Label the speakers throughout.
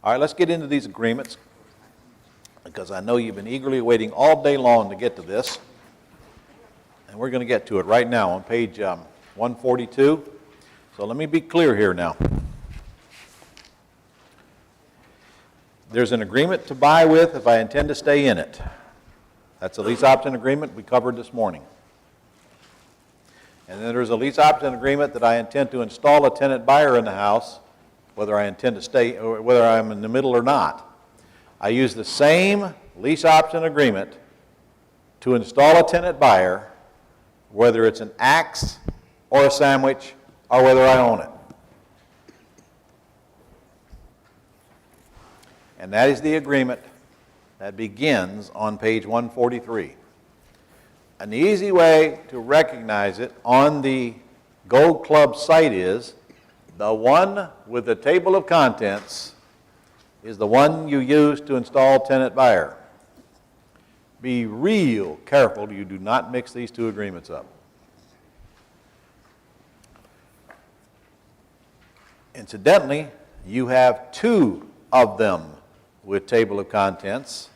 Speaker 1: All right, let's get into these agreements, because I know you've been eagerly waiting all day long to get to this. And we're going to get to it right now on page 142. So let me be clear here now. There's an agreement to buy with if I intend to stay in it. That's a lease option agreement we covered this morning. And then there's a lease option agreement that I intend to install a tenant buyer in the house, whether I intend to stay or whether I'm in the middle or not. I use the same lease option agreement to install a tenant buyer, whether it's an axe or a sandwich or whether I own it. And that is the agreement that begins on page 143. An easy way to recognize it on the Gold Club site is the one with the table of contents is the one you use to install tenant buyer. Be real careful you do not mix these two agreements up. Incidentally, you have two of them with table of contents,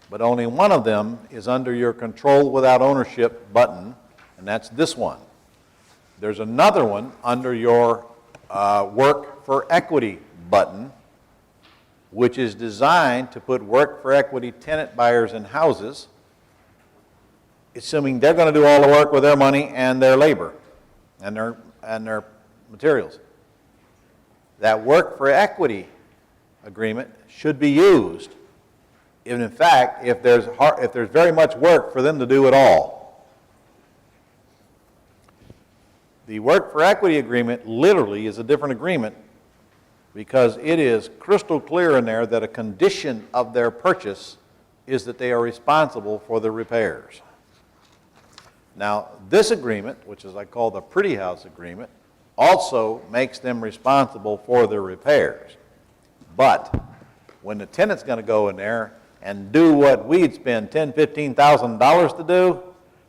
Speaker 1: but only one of them is under your control without ownership button, and that's this one. There's another one under your work for equity button, which is designed to put work for equity tenant buyers in houses, assuming they're going to do all the work with their money and their labor and their materials. That work for equity agreement should be used, and in fact, if there's very much work for them to do at all. The work for equity agreement literally is a different agreement because it is crystal clear in there that a condition of their purchase is that they are responsible for the repairs. Now, this agreement, which is I call the Pretty House agreement, also makes them responsible for the repairs. But when the tenant's going to go in there and do what we'd spend $10,000, $15,000 to do,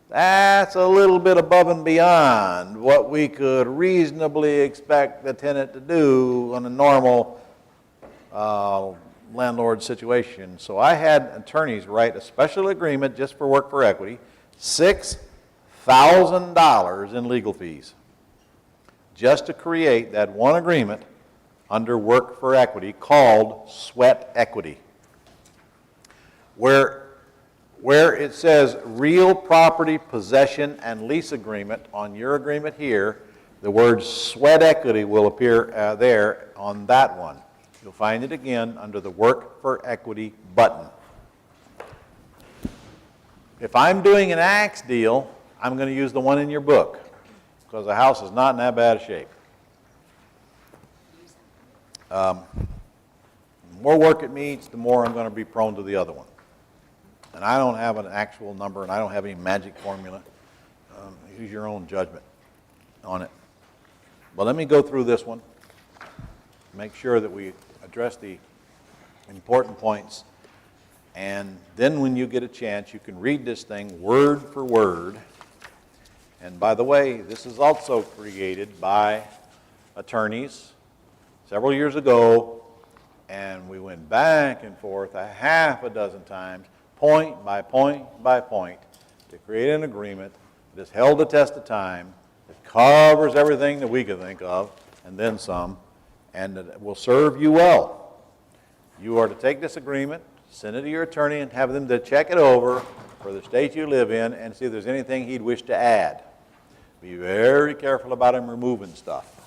Speaker 1: that's a little bit above and beyond what we could reasonably expect the tenant to do on a normal landlord situation. So I had attorneys write a special agreement just for work for equity, $6,000 in legal fees, just to create that one agreement under work for equity called sweat equity. Where it says real property possession and lease agreement on your agreement here, the word sweat equity will appear there on that one. You'll find it again under the work for equity button. If I'm doing an axe deal, I'm going to use the one in your book because the house is not in that bad a shape. The more work it needs, the more I'm going to be prone to the other one. And I don't have an actual number, and I don't have any magic formula. Use your own judgment on it. But let me go through this one, make sure that we address the important points, and then when you get a chance, you can read this thing word for word. And by the way, this is also created by attorneys several years ago, and we went back and forth a half a dozen times, point by point by point, to create an agreement that has held the test of time, that covers everything that we could think of, and then some, and that will serve you well. You are to take this agreement, send it to your attorney, and have them to check it over for the state you live in and see if there's anything he'd wish to add. Be very careful about him removing stuff.